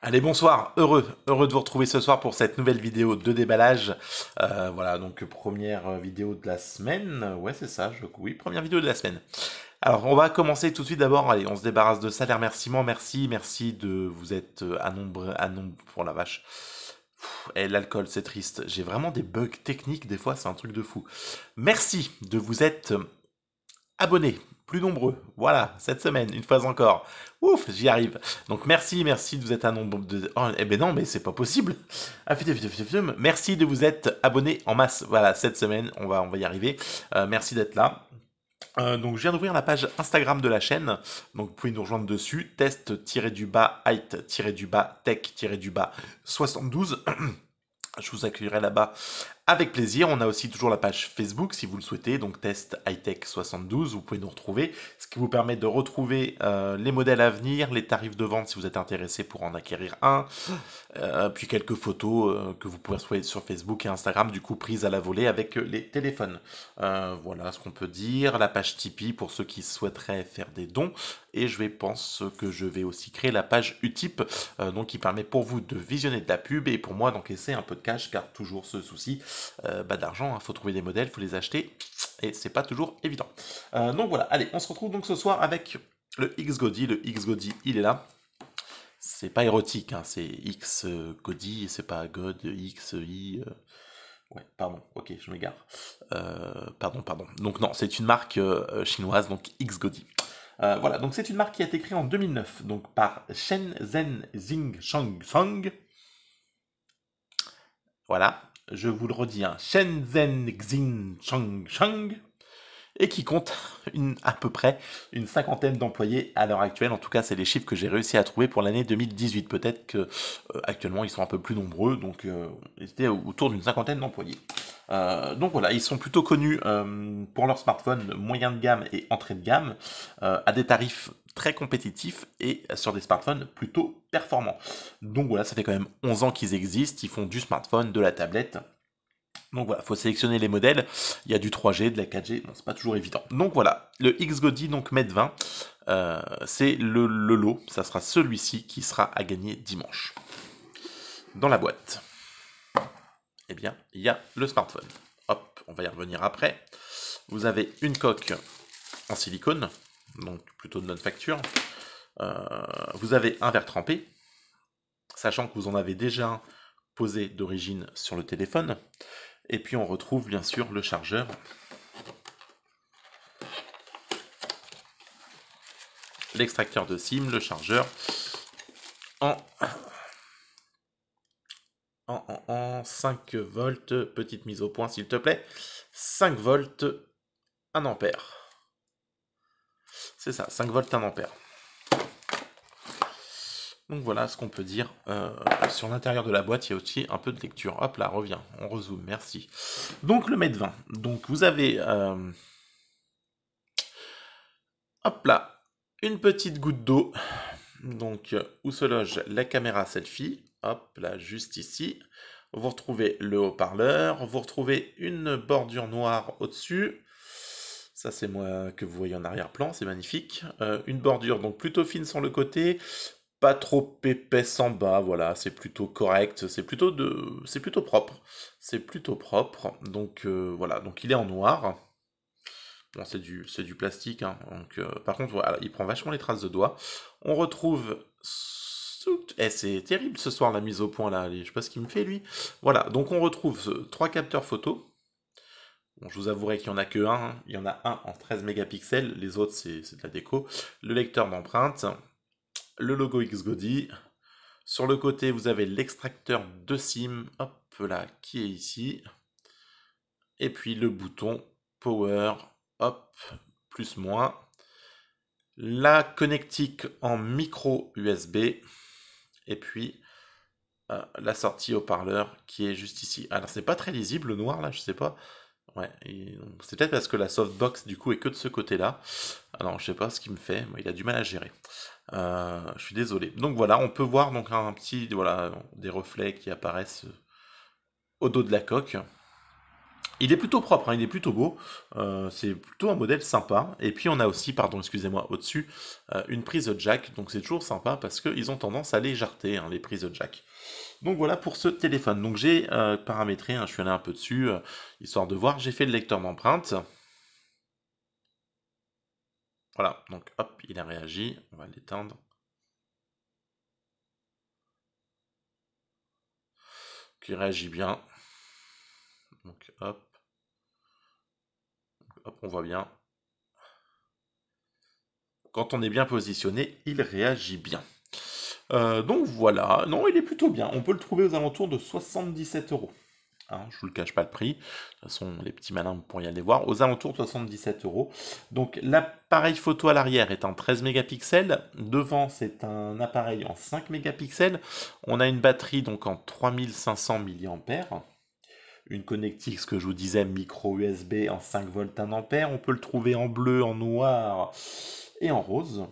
Allez, bonsoir, heureux de vous retrouver ce soir pour cette nouvelle vidéo de déballage. Voilà, donc première vidéo de la semaine. Ouais, c'est ça, oui, première vidéo de la semaine. Alors, on va commencer tout de suite d'abord. Allez, on se débarrasse de ça, les remerciements. Merci de vous être à nombre, pour la vache. Et l'alcool, c'est triste. J'ai vraiment des bugs techniques, des fois, c'est un truc de fou. Merci de vous être abonnés, plus nombreux. Voilà, cette semaine, une fois encore. Ouf, j'y arrive. Donc merci de vous être un nombre de... Oh, eh ben non, mais c'est pas possible. Ah, merci de vous être abonnés en masse. Voilà, cette semaine, on va y arriver. Merci d'être là. Donc je viens d'ouvrir la page Instagram de la chaîne, donc vous pouvez nous rejoindre dessus, test-du-bas height-du-bas tech-du-bas 72. Je vous accueillerai là-bas avec plaisir. On a aussi toujours la page Facebook si vous le souhaitez, donc test hightech 72. Vous pouvez nous retrouver, ce qui vous permet de retrouver les modèles à venir, les tarifs de vente si vous êtes intéressé pour en acquérir un, puis quelques photos que vous pouvez retrouver sur Facebook et Instagram, du coup prises à la volée avec les téléphones. Voilà ce qu'on peut dire. La page Tipeee pour ceux qui souhaiteraient faire des dons. Et pense que je vais aussi créer la page Utip, donc qui permet pour vous de visionner de la pub et pour moi d'encaisser un peu de cash, car toujours ce souci d'argent, il faut trouver des modèles, faut les acheter, et c'est pas toujours évident. Donc voilà, allez, on se retrouve donc ce soir avec le X-Godi. Le X-Godi, il est là. C'est pas érotique, hein, c'est X Godi, c'est pas God, X, I. Ouais, pardon, ok, je m'égare. Pardon. Donc non, c'est une marque chinoise, donc X-Godi. Voilà, donc c'est une marque qui a été créée en 2009, donc par Shenzhen Zing Song. Voilà, je vous le redis, hein, Shenzhen Xing Shang, et qui compte à peu près une cinquantaine d'employés à l'heure actuelle. En tout cas, c'est les chiffres que j'ai réussi à trouver pour l'année 2018. Peut-être que actuellement ils sont un peu plus nombreux, donc ils étaient autour d'une cinquantaine d'employés. Donc voilà, ils sont plutôt connus pour leurs smartphones moyen de gamme et entrée de gamme, à des tarifs très compétitifs et sur des smartphones plutôt performants. Donc voilà, ça fait quand même 11 ans qu'ils existent, ils font du smartphone, de la tablette. Donc voilà, faut sélectionner les modèles. Il y a du 3G, de la 4G, bon, c'est pas toujours évident. Donc voilà, le X-Godi, donc Med 20, c'est le lot, ça sera celui-ci qui sera à gagner dimanche. Dans la boîte, eh bien, il y a le smartphone. Hop, on va y revenir après. Vous avez une coque en silicone, donc plutôt de bonne facture. Vous avez un verre trempé, sachant que vous en avez déjà posé d'origine sur le téléphone. Et puis on retrouve bien sûr le chargeur. L'extracteur de SIM, le chargeur, en, en 5 volts, petite mise au point s'il te plaît, 5 volts, 1 ampère. C'est ça, 5 volts, 1 ampère. Donc voilà ce qu'on peut dire. Sur l'intérieur de la boîte, il y a aussi un peu de lecture. Hop là, revient, on rezoome, merci. Donc le Med 20. Donc vous avez, hop là, une petite goutte d'eau. Donc où se loge la caméra selfie. Hop là, juste ici. Vous retrouvez le haut-parleur. Vous retrouvez une bordure noire au-dessus. Ça, c'est moi que vous voyez en arrière-plan, c'est magnifique. Une bordure donc plutôt fine sur le côté, pas trop épaisse en bas, voilà, c'est plutôt correct, c'est plutôt propre. C'est plutôt propre. Donc voilà, donc il est en noir. Bon, c'est du plastique, hein, donc par contre, voilà, il prend vachement les traces de doigts. On retrouve... c'est terrible ce soir la mise au point là, je sais pas ce qu'il me fait lui. Voilà, donc on retrouve 3 capteurs photo. Bon, je vous avouerai qu'il n'y en a que un, hein. Il y en a un en 13 mégapixels, les autres c'est de la déco. Le lecteur d'empreinte, le logo X-Godi. Sur le côté, vous avez l'extracteur de SIM, hop là, qui est ici. Et puis le bouton Power, hop, plus moins. La connectique en micro USB. Et puis la sortie haut-parleur qui est juste ici. Alors c'est pas très lisible le noir là, je sais pas. Ouais, c'est peut-être parce que la softbox du coup est que de ce côté-là. Alors je sais pas ce qu'il me fait, mais il a du mal à gérer. Je suis désolé. Donc voilà, on peut voir donc un petit, voilà, des reflets qui apparaissent au dos de la coque. Il est plutôt propre, hein, il est plutôt beau. C'est plutôt un modèle sympa. Et puis on a aussi, pardon, excusez-moi, au-dessus, une prise jack. Donc c'est toujours sympa parce qu'ils ont tendance à les jarter, hein, les prises jack. Donc voilà pour ce téléphone. Donc j'ai paramétré, hein, je suis allé un peu dessus, histoire de voir. J'ai fait le lecteur d'empreintes. Voilà, donc hop, il a réagi. On va l'éteindre. Il réagit bien. Donc hop, hop, on voit bien. Quand on est bien positionné, il réagit bien. Donc voilà, non, il est plutôt bien. On peut le trouver aux alentours de 77 €. Hein, je vous le cache pas le prix. De toute façon, les petits malins vous pourrez y aller voir. Aux alentours de 77 €. Donc l'appareil photo à l'arrière est en 13 mégapixels. Devant, c'est un appareil en 5 mégapixels. On a une batterie donc en 3500 mAh. Une connectique, ce que je vous disais, micro USB en 5 volts 1 ampère. On peut le trouver en bleu, en noir et en rose.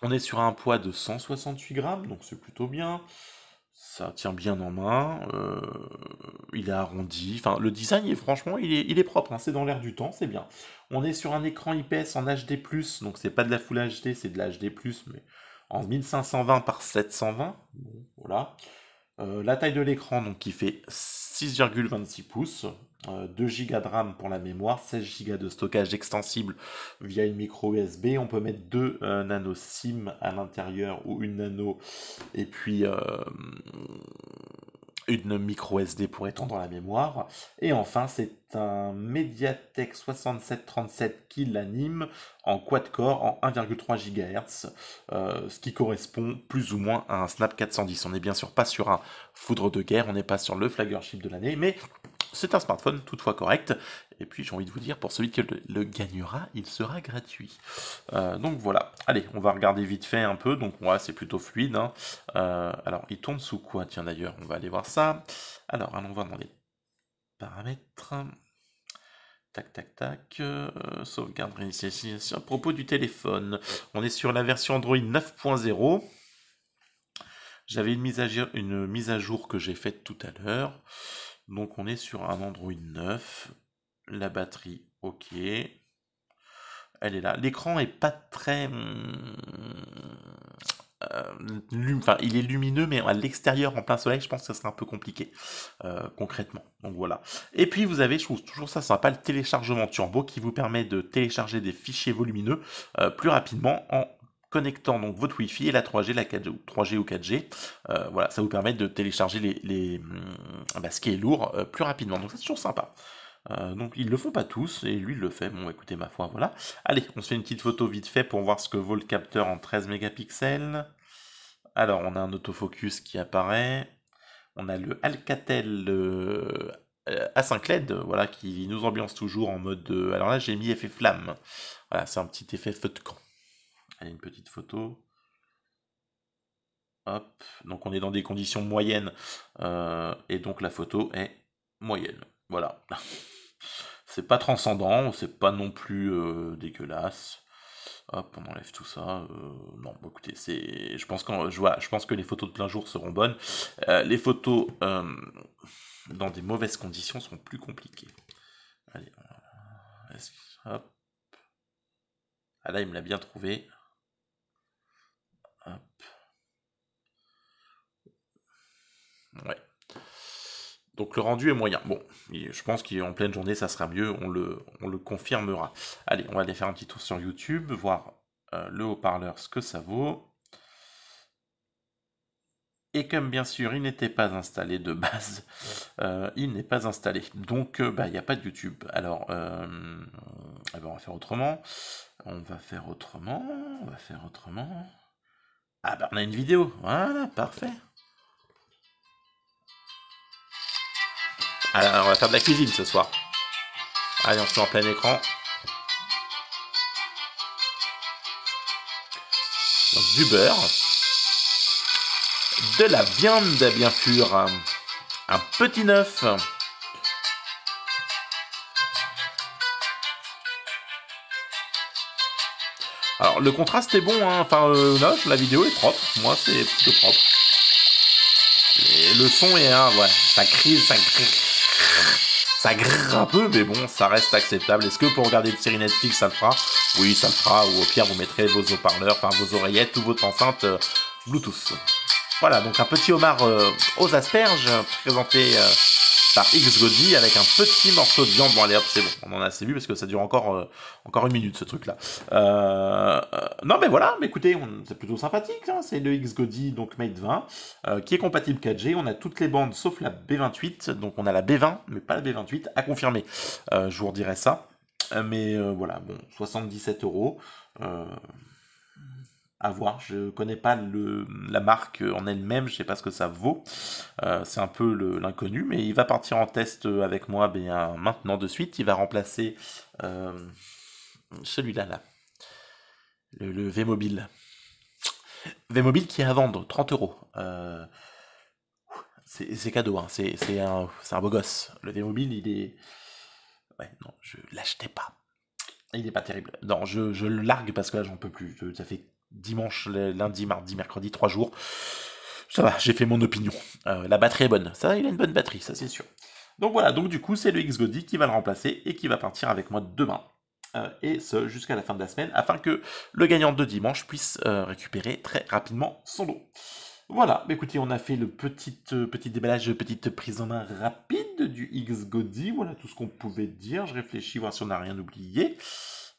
On est sur un poids de 168 grammes, donc c'est plutôt bien. Ça tient bien en main. Il est arrondi. Enfin, le design, franchement, il est propre, hein, c'est dans l'air du temps, c'est bien. On est sur un écran IPS en HD+, donc c'est pas de la Full HD, c'est de la HD+, mais en 1520 par 720. Bon, voilà. La taille de l'écran, donc qui fait 6,26 pouces, 2 Go de RAM pour la mémoire, 16 Go de stockage extensible via une micro USB. On peut mettre deux nano SIM à l'intérieur ou une nano et puis une micro SD pour étendre la mémoire. Et enfin, c'est un Mediatek 6737 qui l'anime en quad-core en 1,3 GHz, ce qui correspond plus ou moins à un Snap 410. On n'est bien sûr pas sur un foudre de guerre, on n'est pas sur le flagship de l'année, mais c'est un smartphone toutefois correct. Et puis j'ai envie de vous dire, pour celui qui le gagnera, il sera gratuit. Donc voilà. Allez, on va regarder vite fait un peu. Donc ouais, c'est plutôt fluide, hein. Alors, il tourne sous quoi? Tiens d'ailleurs, on va aller voir ça. Alors, allons voir dans les paramètres. Tac, tac, tac. Sauvegarde, réinitialisation. À propos du téléphone, on est sur la version Android 9.0. J'avais une mise à jour que j'ai faite tout à l'heure. Donc on est sur un Android 9. La batterie, ok. Elle est là. L'écran est pas très... enfin, il est lumineux, mais à l'extérieur, en plein soleil, je pense que ça serait un peu compliqué, concrètement. Donc voilà. Et puis vous avez, je trouve toujours ça sympa, le téléchargement turbo qui vous permet de télécharger des fichiers volumineux plus rapidement en connectant donc votre Wi-Fi et la 3G, la 4G, 3G ou 4G. Voilà, ça vous permet de télécharger ce qui est lourd plus rapidement. Donc c'est toujours sympa. Donc ils le font pas tous, et lui il le fait. Bon, écoutez, ma foi, voilà. Allez, on se fait une petite photo vite fait pour voir ce que vaut le capteur en 13 mégapixels. Alors, on a un autofocus qui apparaît. On a le Alcatel A5 LED, voilà, qui nous ambiance toujours en mode... alors là, j'ai mis effet flamme. Voilà, c'est un petit effet feu de camp. Allez, une petite photo. Hop, donc on est dans des conditions moyennes, et donc la photo est moyenne. Voilà. C'est pas transcendant, c'est pas non plus dégueulasse. Hop, on enlève tout ça. Non, bah, écoutez, je pense que les photos de plein jour seront bonnes. Les photos dans des mauvaises conditions sont plus compliquées. Allez, hop. Ah là, il me l'a bien trouvé. Hop. Ouais. Donc le rendu est moyen. Bon, je pense qu'en pleine journée, ça sera mieux, on le confirmera. Allez, on va aller faire un petit tour sur YouTube, voir le haut-parleur, ce que ça vaut. Et comme bien sûr, il n'était pas installé de base, il n'est pas installé. Donc, il n'y a pas de YouTube. Alors, on va faire autrement. On va faire autrement. On va faire autrement. Ah on a une vidéo. Voilà, parfait. Alors, on va faire de la cuisine ce soir. Allez, on se met en plein écran. Donc, du beurre. De la viande, bien sûr. Un petit œuf. Alors, le contraste est bon, hein. Enfin, là, la vidéo est propre. Moi, c'est plutôt propre. Et le son est, ouais, ça crie. Ça grrre un peu, mais bon, ça reste acceptable. Est-ce que pour regarder une série Netflix, ça le fera? Oui, ça le fera. Ou au pire, vous mettrez vos haut-parleurs, enfin vos oreillettes ou votre enceinte Bluetooth. Voilà, donc un petit homard aux asperges, présenté par X Godi avec un petit morceau de viande. Bon, allez hop, c'est bon, on en a assez vu parce que ça dure encore une minute ce truc-là. Non, mais voilà, mais écoutez, c'est plutôt sympathique. Hein, c'est le X Godi, donc Mate 20, qui est compatible 4G. On a toutes les bandes sauf la B28, donc on a la B20, mais pas la B28, à confirmer. Je vous redirai ça. Mais voilà, bon, 77 euros. Euh, à voir, je connais pas la marque en elle-même, je sais pas ce que ça vaut. C'est un peu l'inconnu, mais il va partir en test avec moi maintenant de suite. Il va remplacer euh, celui-là, là, le V-Mobile. V-Mobile qui est à vendre 30 euros. C'est cadeau, hein. C'est un beau gosse. Le V-Mobile, il est. Ouais, non, je l'achetais pas. Il est pas terrible. Non, je le largue parce que là, j'en peux plus. Ça fait dimanche, lundi, mardi, mercredi, 3 jours. Ça va, j'ai fait mon opinion. La batterie est bonne. Ça, il a une bonne batterie, ça c'est sûr. Donc voilà, donc du coup, c'est le X-Godi qui va le remplacer et qui va partir avec moi demain. Et ce, jusqu'à la fin de la semaine, afin que le gagnant de dimanche puisse récupérer très rapidement son lot. Voilà, bah écoutez, on a fait le petit déballage, petite prise en main rapide du X-Godi. Voilà tout ce qu'on pouvait dire. Je réfléchis, voir si on n'a rien oublié.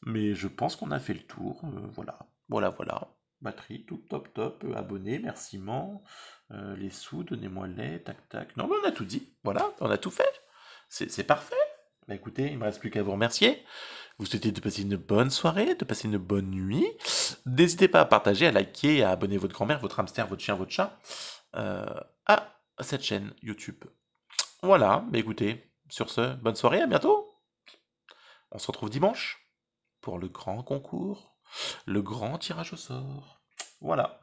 Mais je pense qu'on a fait le tour. Voilà, voilà. Batterie, tout top, top. Abonné, merciement. Les sous, donnez-moi-les, tac, tac. Non, mais on a tout dit. Voilà, on a tout fait. C'est parfait. Bah écoutez, il me reste plus qu'à vous remercier. Vous souhaitez de passer une bonne soirée, de passer une bonne nuit. N'hésitez pas à partager, à liker, à abonner votre grand-mère, votre hamster, votre chien, votre chat euh, à cette chaîne YouTube. Voilà, mais écoutez, sur ce, bonne soirée, à bientôt. On se retrouve dimanche pour le grand concours, le grand tirage au sort. Voilà.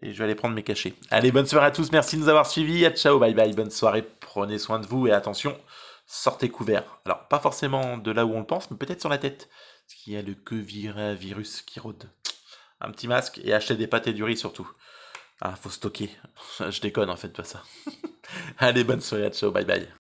Et je vais aller prendre mes cachets. Allez, bonne soirée à tous, merci de nous avoir suivis. À ciao, bye bye, bonne soirée, prenez soin de vous et attention, sortez couverts. Alors, pas forcément de là où on le pense, mais peut-être sur la tête. Parce qu'il y a le virus qui rôde. Un petit masque et achetez des pâtes et du riz surtout. Ah, faut stocker. Je déconne en fait, pas ça. Allez, bonne soirée, à ciao, bye bye.